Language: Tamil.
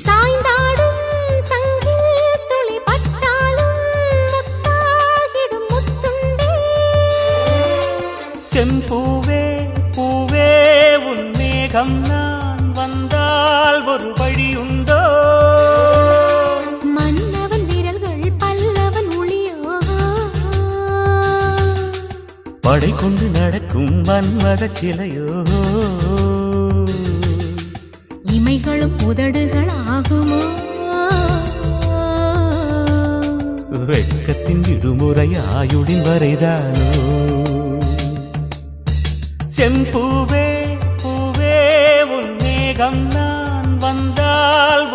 சாய்ந்தாடும் சங்கில் துளி பட்டாலும் முத்தாகிடும் முத்துண்டே. செம்பூவே பூவே உன் மேகம் நான் வந்தால் ஒரு வழியுண்டோ? மன்னவன் விரல்கள் பல்லவன் ஒளியோ. படை கொண்டு நடக்கும் மன்மத சிலையோ? இமைகளும் உதடுகள் ஆகுமோ? வெட்கத்தின் விடுமுறை ஆயுடின் வரைதானோ? செம்பூவே பூவே உன் மேகம் நான் வந்தால்